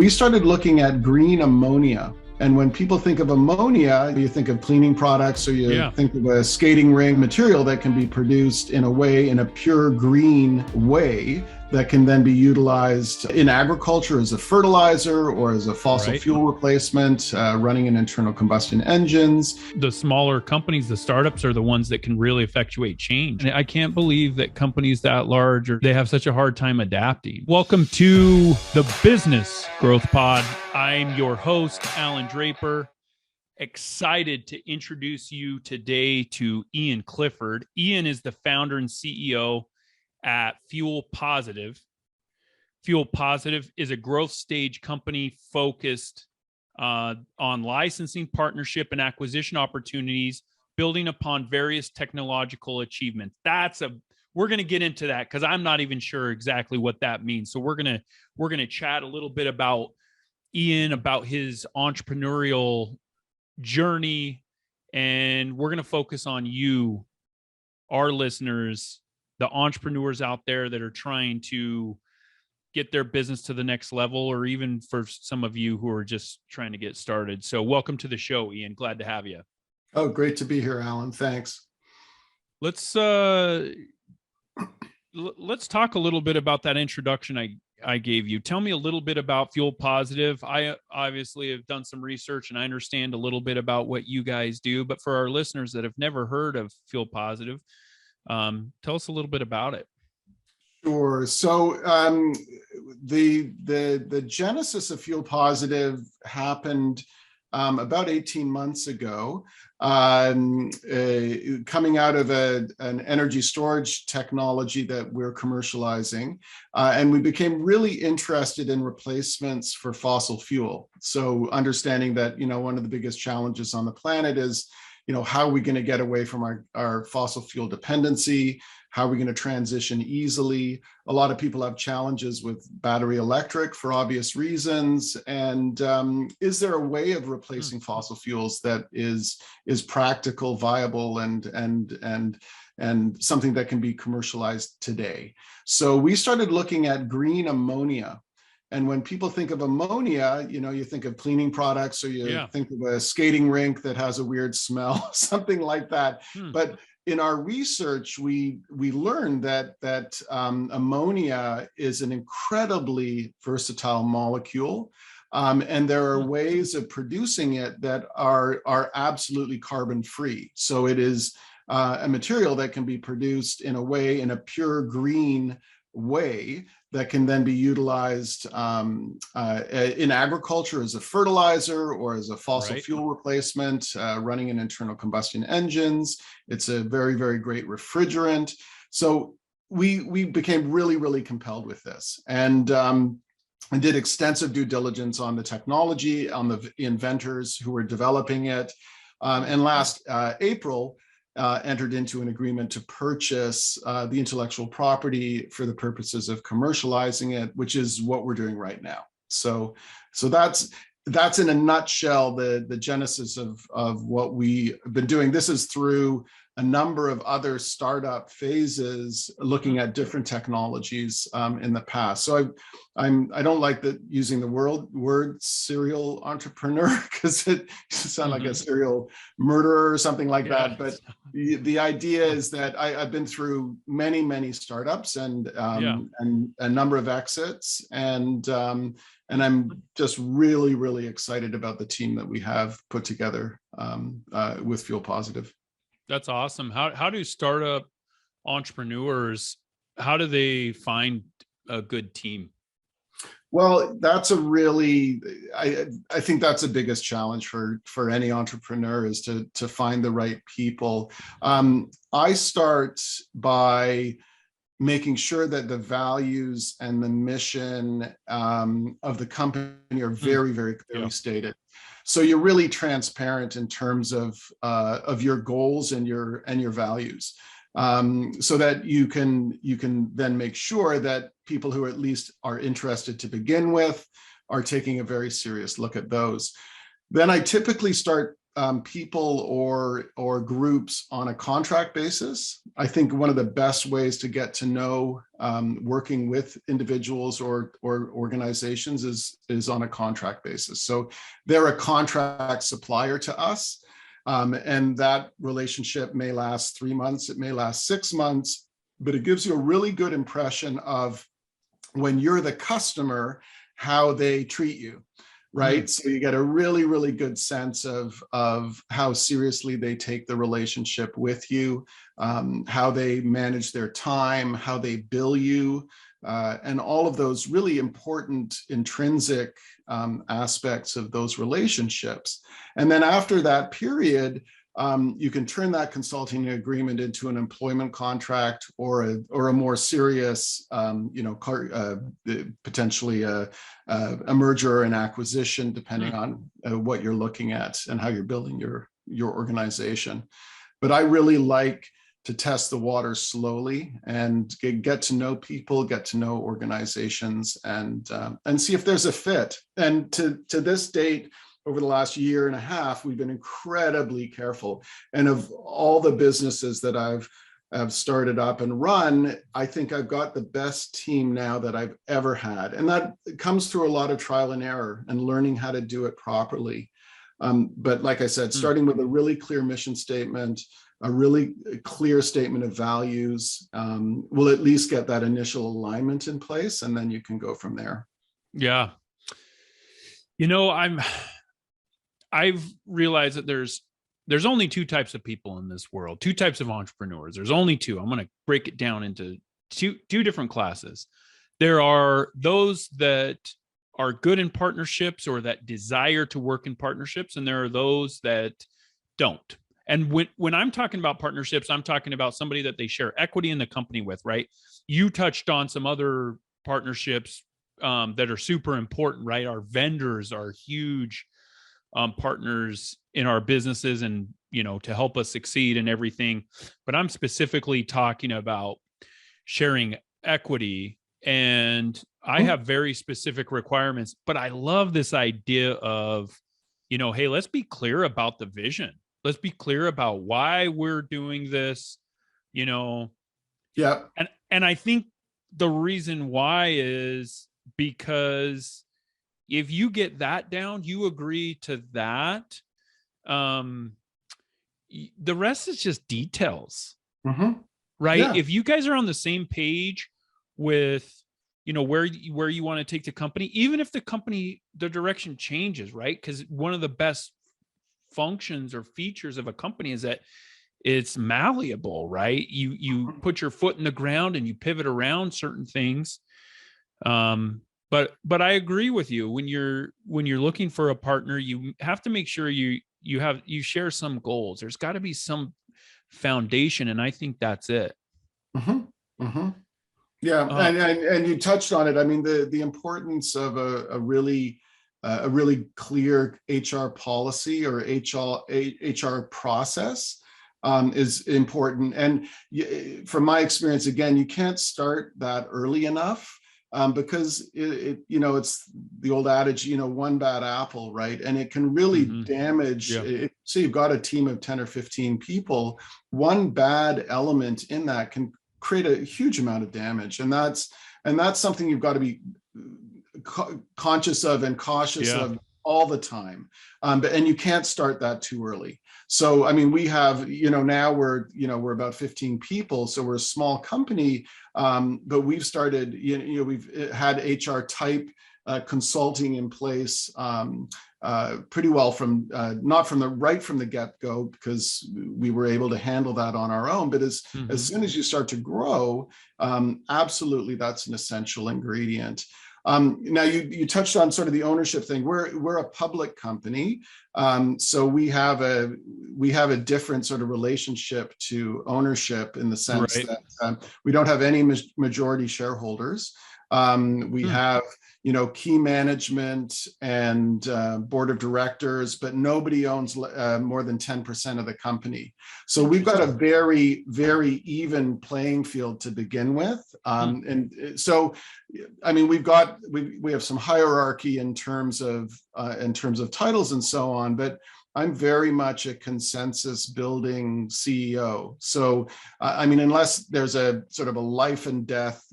We started looking at green ammonia. And when people think of ammonia, you think of cleaning products, or you think of a skating rink material that can be produced in a pure green way that can then be utilized in agriculture as a fertilizer or as a fossil fuel replacement, running in internal combustion engines. The smaller companies, the startups, are the ones that can really effectuate change. And I can't believe that companies that large, they have such a hard time adapting. Welcome to the Business Growth Pod. I'm your host, Alan Draper. Excited to introduce you today to Ian Clifford. Ian is the founder and CEO at FuelPositive. FuelPositive is a growth stage company focused on licensing, partnership, and acquisition opportunities, building upon various technological achievements. We're going to get into that because I'm not even sure exactly what that means. So we're going to chat a little bit about Ian, about his entrepreneurial journey, and we're going to focus on you, our listeners, the entrepreneurs out there that are trying to get their business to the next level, or even for some of you who are just trying to get started. So welcome to the show, Ian. Glad to have you. Oh, great to be here, Alan. Thanks. Let's talk a little bit about that introduction I gave you. Tell me a little bit about FuelPositive. I obviously have done some research and I understand a little bit about what you guys do, but for our listeners that have never heard of FuelPositive, tell us a little bit about it. Sure. So the genesis of FuelPositive happened about 18 months ago, coming out of an energy storage technology that we're commercializing. And we became really interested in replacements for fossil fuel. So understanding that, one of the biggest challenges on the planet is, how are we going to get away from our fossil fuel dependency? How are we going to transition easily? A lot of people have challenges with battery electric for obvious reasons. And is there a way of replacing fossil fuels that is practical, viable, and something that can be commercialized today? So we started looking at green ammonia. And when people think of ammonia, you think of cleaning products, or you think of a skating rink that has a weird smell, something like that. But in our research, we learned that ammonia is an incredibly versatile molecule, and there are ways of producing it that are absolutely carbon-free. So it is a material that can be produced in a pure green way that can then be utilized in agriculture as a fertilizer or as a fossil fuel replacement, running in internal combustion engines. It's a very, very great refrigerant. So we became really, really compelled with this, and did extensive due diligence on the technology, on the inventors who were developing it, and last April, entered into an agreement to purchase the intellectual property for the purposes of commercializing it, which is what we're doing right now. So that's in a nutshell the genesis of what we've been doing. This is through a number of other startup phases, looking at different technologies in the past. So I don't like using the word serial entrepreneur, because it sounds like a serial murderer or something like that. But the idea is that I've been through many, many startups and a number of exits, and I'm just really, really excited about the team that we have put together with FuelPositive. That's awesome. How do startup entrepreneurs, how do they find a good team? Well, that's I think that's the biggest challenge for any entrepreneur, is to find the right people. I start by making sure that the values and the mission of the company are very, very clearly stated. So you're really transparent in terms of your goals and your values, so that you can then make sure that people who at least are interested to begin with are taking a very serious look at those. Then I typically start people or groups on a contract basis. I think one of the best ways to get to know working with individuals or organizations is on a contract basis. So they're a contract supplier to us, and that relationship may last 3 months, it may last 6 months, but it gives you a really good impression of, when you're the customer, how they treat you. Right. So you get a really, really good sense of how seriously they take the relationship with you, how they manage their time, how they bill you, and all of those really important intrinsic aspects of those relationships. And then after that period, you can turn that consulting agreement into an employment contract or a more serious, potentially a merger or an acquisition, depending on what you're looking at and how you're building your organization. But I really like to test the water slowly and get to know people, get to know organizations, and see if there's a fit. And to this date, over the last year and a half, we've been incredibly careful. And of all the businesses that I've started up and run, I think I've got the best team now that I've ever had. And that comes through a lot of trial and error and learning how to do it properly. But like I said, starting with a really clear mission statement, a really clear statement of values, will at least get that initial alignment in place, and then you can go from there. Yeah. I've realized that there's only two types of people in this world, two types of entrepreneurs. There's only two. I'm going to break it down into two different classes. There are those that are good in partnerships or that desire to work in partnerships, and there are those that don't. And when I'm talking about partnerships, I'm talking about somebody that they share equity in the company with, right? You touched on some other partnerships that are super important, right? Our vendors are huge partners in our businesses, and to help us succeed and everything. But I'm specifically talking about sharing equity, and I have very specific requirements. But I love this idea of, hey, let's be clear about the vision. Let's be clear about why we're doing this. Yeah. And I think the reason why is because if you get that down, you agree to that, the rest is just details, right? Yeah. If you guys are on the same page with, where you want to take the company, even if the direction changes, right? Because one of the best functions or features of a company is that it's malleable, right? You put your foot in the ground and you pivot around certain things. But I agree with you. When you're looking for a partner, you have to make sure you share some goals. There's got to be some foundation, and I think that's it. Yeah, and you touched on it. I mean, the importance of a really clear HR policy or HR process is important. And from my experience, again, you can't start that early enough. Because it's the old adage, one bad apple, right? And it can really damage. Yeah. So you've got a team of 10 or 15 people. One bad element in that can create a huge amount of damage, and that's something you've got to be conscious of and cautious of all the time. And you can't start that too early. So, I mean, we have, now we're about 15 people, so we're a small company, but we've started, we've had HR type consulting in place pretty well from not from the get-go, because we were able to handle that on our own. But as soon as you start to grow, absolutely, that's an essential ingredient. Now you touched on sort of the ownership thing. We're a public company, so we have a different sort of relationship to ownership, in the sense that we don't have any majority shareholders. We have key management and board of directors, but nobody owns more than 10% of the company. So we've got a very, very even playing field to begin with. And so, I mean, we have some hierarchy in terms of titles and so on, but I'm very much a consensus building CEO. So, I mean, unless there's a sort of a life and death,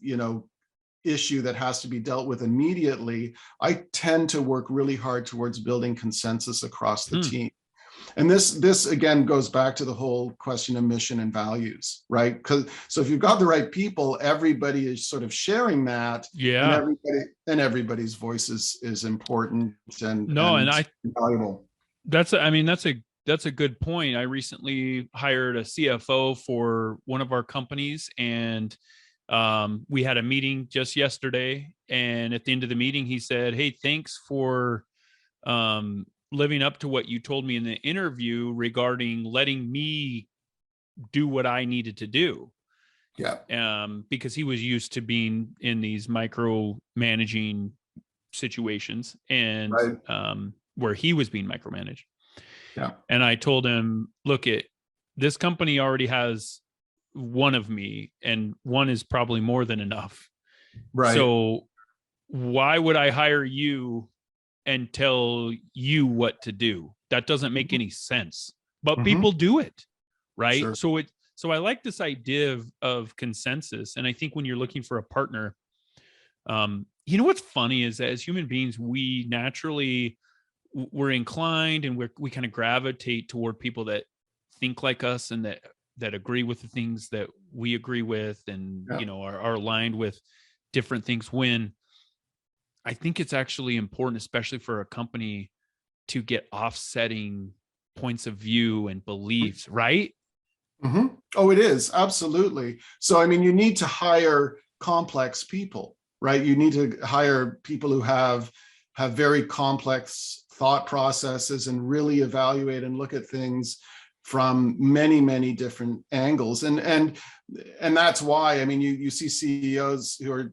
issue that has to be dealt with immediately, I tend to work really hard towards building consensus across the team. And this again goes back to the whole question of mission and values, right? So if you've got the right people, everybody is sort of sharing that, Yeah. and everybody's voice is important and valuable. That's a good point. I recently hired a CFO for one of our companies, and we had a meeting just yesterday. And at the end of the meeting, he said, "Hey, thanks for living up to what you told me in the interview regarding letting me do what I needed to do." Yeah. Because he was used to being in these micro managing situations, and Right. where he was being micromanaged. Yeah. And I told him, look, this company already has one of me, and one is probably more than enough. Right. So why would I hire you and tell you what to do? That doesn't make any sense. But people do it, right? Sure. So I like this idea of consensus. And I think when you're looking for a partner, what's funny is that as human beings, we naturally we're inclined, and we kind of gravitate toward people that think like us, and that agree with the things that we agree with, and are aligned with different things. When I think it's actually important, especially for a company, to get offsetting points of view and beliefs, right? Mm-hmm. Oh, it is, absolutely. So I mean, you need to hire complex people, right? You need to hire people who have very complex thought processes and really evaluate and look at things from many, many different angles. And that's why, I mean, you see CEOs who are,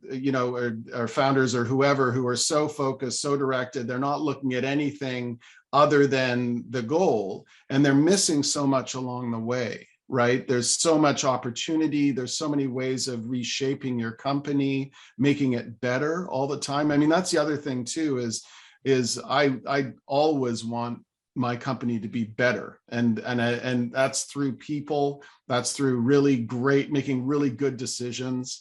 or founders or whoever, who are so focused, so directed, they're not looking at anything other than the goal, and they're missing so much along the way. Right? There's so much opportunity. There's so many ways of reshaping your company, making it better all the time. I mean, that's the other thing too, is I always want my company to be better. And that's through people, that's through making really good decisions,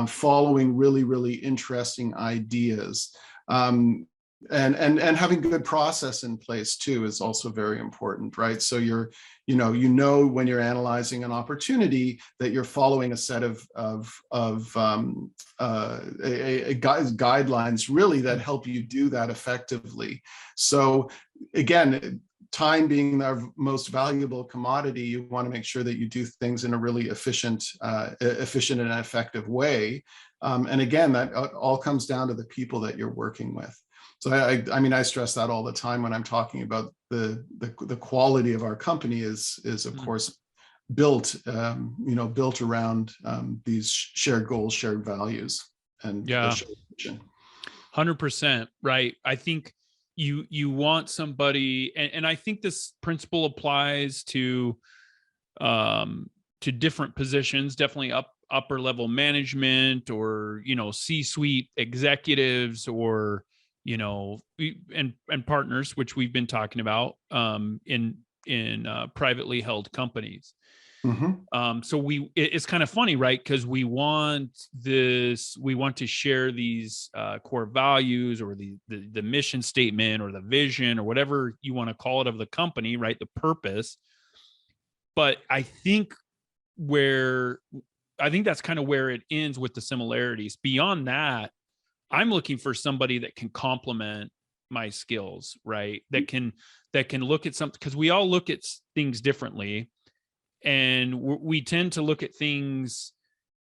following really, really interesting ideas. And having good process in place too is also very important, right? So you know when you're analyzing an opportunity that you're following a set of guidelines really that help you do that effectively. So again, time being our most valuable commodity, you want to make sure that you do things in a really efficient and effective way. And again, that all comes down to the people that you're working with. So I mean, I stress that all the time when I'm talking about the quality of our company is of course built around these shared goals, shared values, and shared vision. 100%, right? I think you want somebody, and I think this principle applies to different positions, definitely upper level management, or C-suite executives, or and partners, which we've been talking about in privately held companies. Mm-hmm. So it's kind of funny, right? Because we want to share these core values, or the mission statement, or the vision, or whatever you want to call it, of the company, right? The purpose. But I think that's kind of where it ends with the similarities. Beyond that, I'm looking for somebody that can complement my skills, right? That can look at something, because we all look at things differently, and we tend to look at things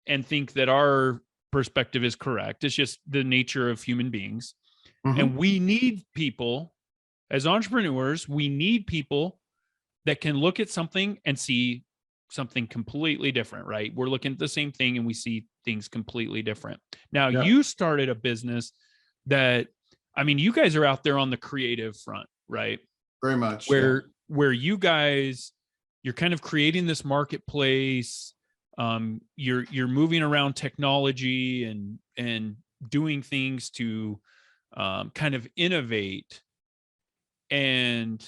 and think that our perspective is correct. It's just the nature of human beings. Mm-hmm. And we need people, as entrepreneurs, we need people that can look at something and see something completely different, right? We're looking at the same thing and we see things completely different. Now, you started a business that, I mean, you guys are out there on the creative front, right? Very much. Where you guys, you're kind of creating this marketplace. You're moving around technology and doing things to kind of innovate. And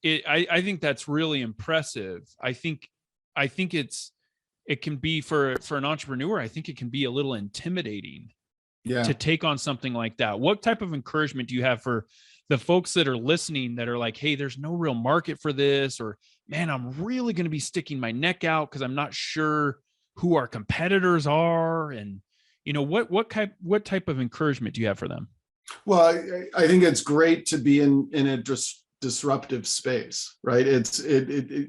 I think that's really impressive. I think it can be for an entrepreneur. I think it can be a little intimidating Yeah. to take on something like that. What type of encouragement do you have for the folks that are listening that are like, hey, there's no real market for this, or man, I'm really going to be sticking my neck out because I'm not sure who our competitors are, and what type of encouragement do you have for them? Well, I think it's great to be in a disruptive space, right?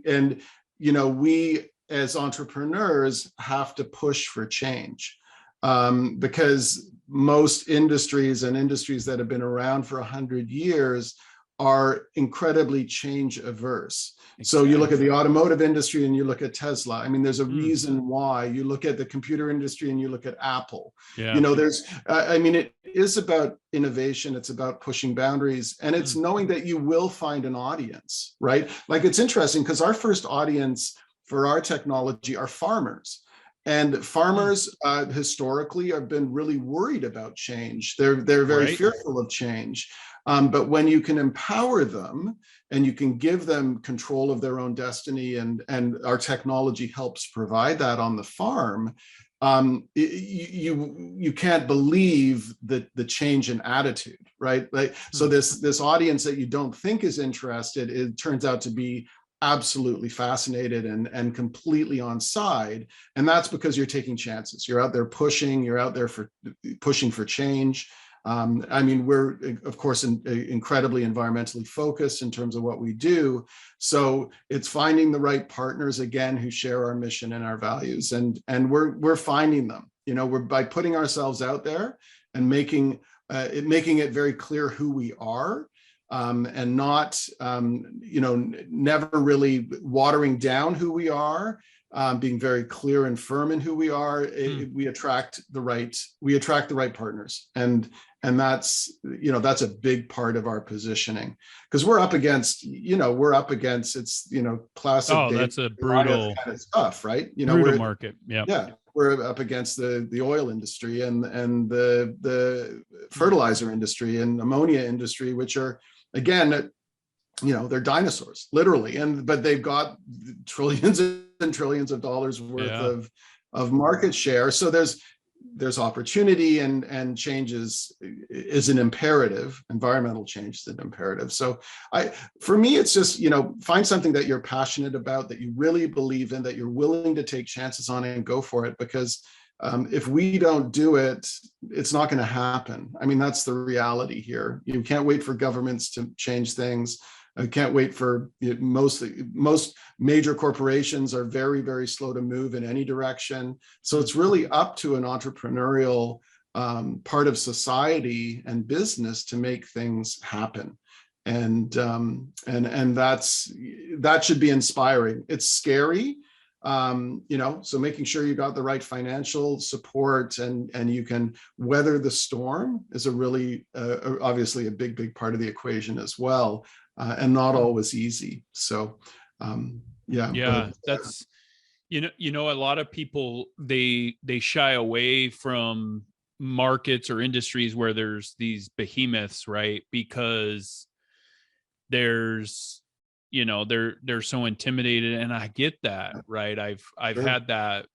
And we as entrepreneurs have to push for change, because most industries and industries that have been around for 100 years are incredibly change averse. So you look at the automotive industry and you look at Tesla. I mean, there's a reason why. You look at the computer industry and you look at Apple. Yeah. It is about innovation. It's about pushing boundaries, and it's knowing that you will find an audience, right? Like, it's interesting because our first audience for our technology are farmers. And farmers historically have been really worried about change. They're very fearful of change. But when you can empower them and you can give them control of their own destiny, and our technology helps provide that on the farm, you can't believe the change in attitude, right? Like, so this audience that you don't think is interested, it turns out to be absolutely fascinated and completely on side. And that's because you're taking chances. You're out there pushing, you're out there for pushing for change. We're, of course, incredibly environmentally focused in terms of what we do. So it's finding the right partners, again, who share our mission and our values. And we're finding them, we're by putting ourselves out there and making it very clear who we are. And not, never really watering down who we are, being very clear and firm in who we are. We attract the right partners, and that's a big part of our positioning, because we're up against it's classic. Oh, that's a brutal kind of stuff, right? Brutal market. Yeah. We're up against the oil industry and the fertilizer industry and ammonia industry, which are, again, they're dinosaurs, literally, but they've got trillions and trillions of dollars worth of market share. So there's opportunity, and change is an imperative. Environmental change is an imperative. So for me, it's just, find something that you're passionate about, that you really believe in, that you're willing to take chances on, and go for it. Because if we don't do it, it's not going to happen. I mean, that's the reality here. You can't wait for governments to change things. I can't wait for most major corporations are very, very slow to move in any direction. So it's really up to an entrepreneurial part of society and business to make things happen. And that should be inspiring. It's scary. So making sure you got the right financial support and you can weather the storm is a really obviously a big part of the equation as well, and not always easy. So that's a lot of people, they shy away from markets or industries where there's these behemoths, right? Because they're so intimidated, and I get that, right? I've Sure. had that,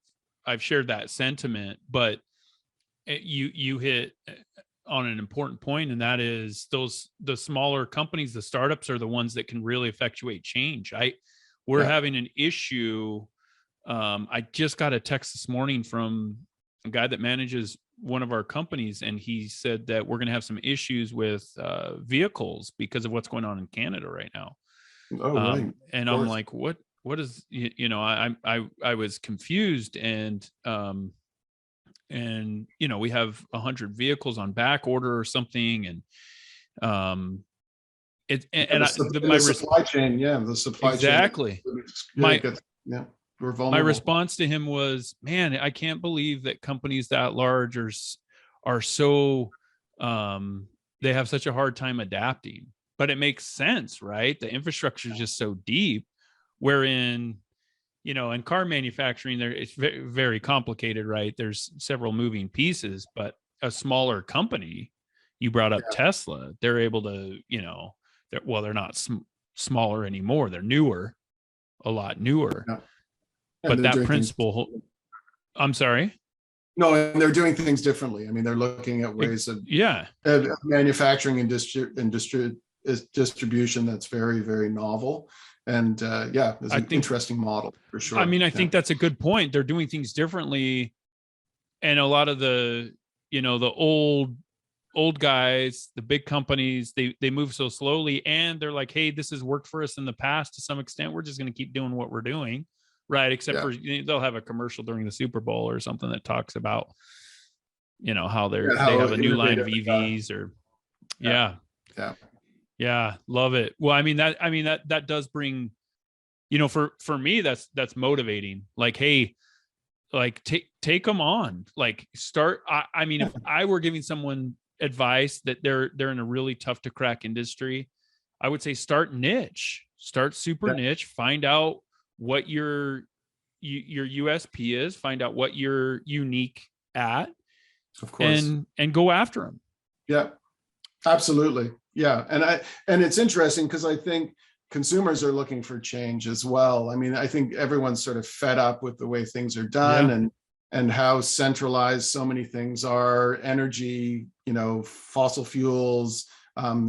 I've shared that sentiment, but you hit on an important point, and that is the smaller companies, the startups, are the ones that can really effectuate change. We're having an issue. I just got a text this morning from a guy that manages one of our companies, and he said that we're going to have some issues with vehicles because of what's going on in Canada right now. Oh, right. And I'm like, what is, I was confused, and we have 100 vehicles on back order or something. And the supply chain. Yeah. The supply exactly. chain. We're vulnerable. My response to him was, man, I can't believe that companies that large are so, they have such a hard time adapting. But it makes sense, right? The infrastructure is just so deep, wherein, in car manufacturing, it's very, very complicated, right? There's several moving pieces, but a smaller company, you brought up Tesla, they're able to, they're not smaller anymore. They're newer, a lot newer. Yeah. But that principle, I'm sorry. No, and they're doing things differently. I mean, they're looking at ways of manufacturing and distribution that's very, very novel. And it's an interesting model for sure. I mean, I think that's a good point. They're doing things differently. And a lot of the, the old guys, the big companies, they move so slowly, and they're like, hey, this has worked for us in the past to some extent. We're just going to keep doing what we're doing. Right. Except for they'll have a commercial during the Super Bowl or something that talks about, how they have a new line of EVs or Yeah. Love it. Well, I mean, that does bring, for me, that's motivating. Like, hey, like take them on, like start. I mean, if I were giving someone advice that they're in a really tough to crack industry, I would say start super niche, find out what your USP is, find out what you're unique at, of course, and go after them. Yeah, absolutely. Yeah. And it's interesting because I think consumers are looking for change as well. I mean, I think everyone's sort of fed up with the way things are done and how centralized so many things are. Energy, fossil fuels,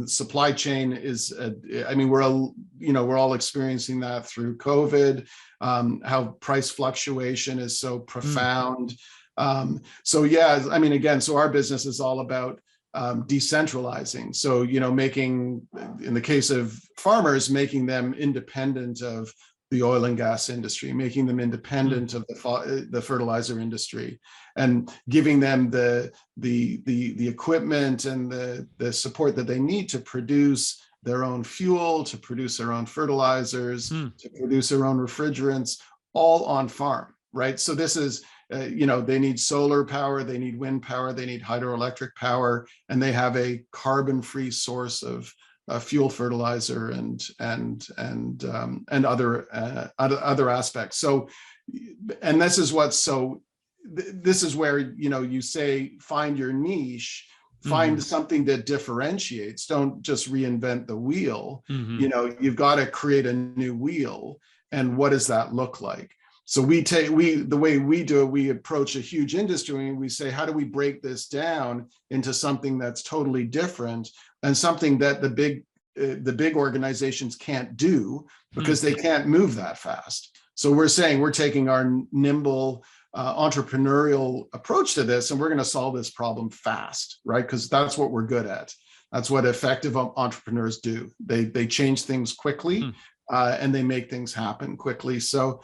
supply chain is, we're all experiencing that through COVID, how price fluctuation is so profound. So our business is all about decentralizing. So, making, in the case of farmers, making them independent of the oil and gas industry, making them independent of the fertilizer industry, and giving them the equipment and the support that they need to produce their own fuel, to produce their own fertilizers, to produce their own refrigerants, all on farm, right? So this is, they need solar power, they need wind power, they need hydroelectric power, and they have a carbon-free source of fuel, fertilizer, and other aspects. So, and this is what's so. This is where you say find your niche, find something that differentiates. Don't just reinvent the wheel. You've got to create a new wheel, and what does that look like? So the way we do it, we approach a huge industry and we say, how do we break this down into something that's totally different and something that the big organizations can't do because they can't move that fast. So we're saying we're taking our nimble entrepreneurial approach to this, and we're going to solve this problem fast, right? Because that's what we're good at. That's what effective entrepreneurs do. They change things quickly and they make things happen quickly. So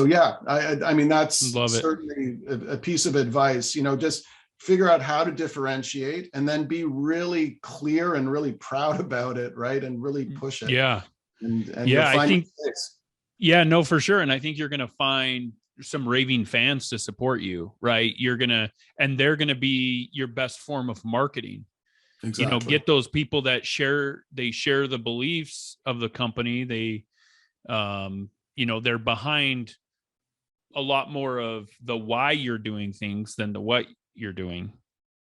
yeah, I mean, that's certainly a piece of advice, just figure out how to differentiate and then be really clear and really proud about it, right? And really push it. Yeah. I think, no, for sure. And I think you're going to find some raving fans to support you, right? And they're going to be your best form of marketing. Exactly. Get those people that share the beliefs of the company. They're behind a lot more of the why you're doing things than the what you're doing.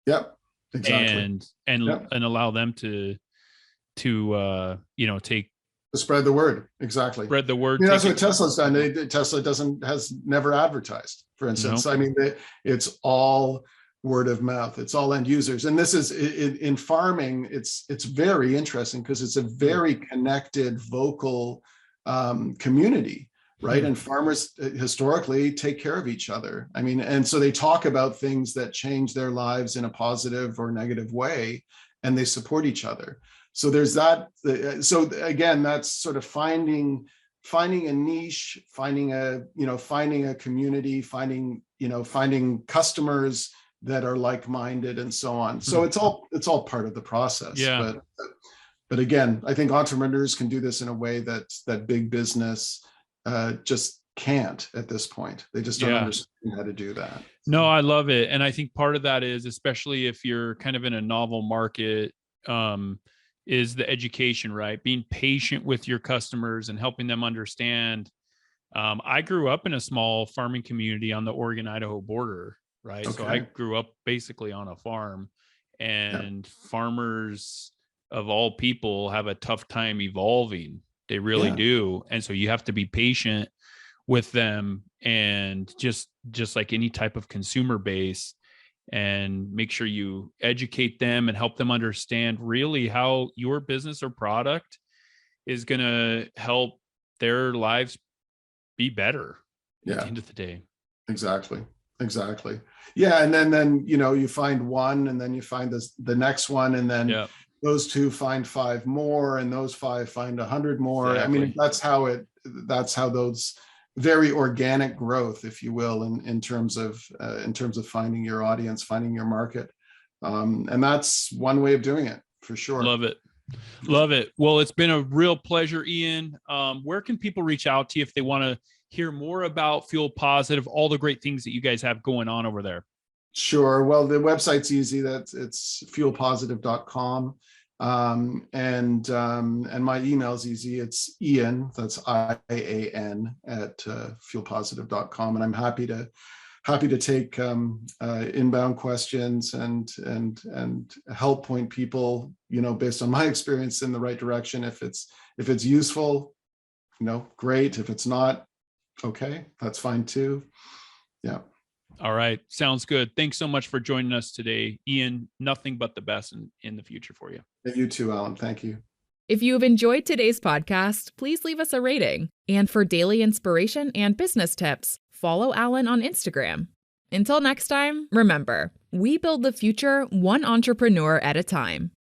Yep, exactly. And allow them to spread the word. Exactly. Spread the word. That's what Tesla's done. Tesla has never advertised, for instance. Nope. I mean, it's all word of mouth. It's all end users. And this is in farming. It's very interesting because it's a very connected, vocal community. Right. And farmers historically take care of each other. I mean, and so they talk about things that change their lives in a positive or negative way, and they support each other. So there's that. So again, that's sort of finding a niche, finding a community, finding customers that are like-minded and so on. So it's all part of the process. Yeah. But again, I think entrepreneurs can do this in a way that big business just can't at this point. They just don't understand how to do that. No, I love it. And I think part of that is, especially if you're kind of in a novel market, is the education, right? Being patient with your customers and helping them understand. I grew up in a small farming community on the Oregon-Idaho border, right? Okay. So I grew up basically on a farm, and farmers of all people, have a tough time evolving. They really do. And so you have to be patient with them, and just like any type of consumer base, and make sure you educate them and help them understand really how your business or product is going to help their lives be better at the end of the day. Exactly. Yeah. And then, you find one, and then you find the next one, and then those two find 5 more, and those 5 find 100 more. Exactly. I mean, that's how those very organic growth, if you will, in terms of finding your audience, finding your market. And that's one way of doing it, for sure. Love it. Well, it's been a real pleasure, Ian. Where can people reach out to you if they want to hear more about FuelPositive, all the great things that you guys have going on over there? Sure. Well, the website's easy. It's FuelPositive.com. And my email's easy. It's Ian, that's IAN, at FuelPositive.com. And I'm happy to take inbound questions and help point people, based on my experience, in the right direction. If it's useful, great. If it's not, okay, that's fine too. Yeah. All right. Sounds good. Thanks so much for joining us today, Ian. Nothing but the best in the future for you. You too, Allan. Thank you. If you have enjoyed today's podcast, please leave us a rating. And for daily inspiration and business tips, follow Allan on Instagram. Until next time, remember, we build the future one entrepreneur at a time.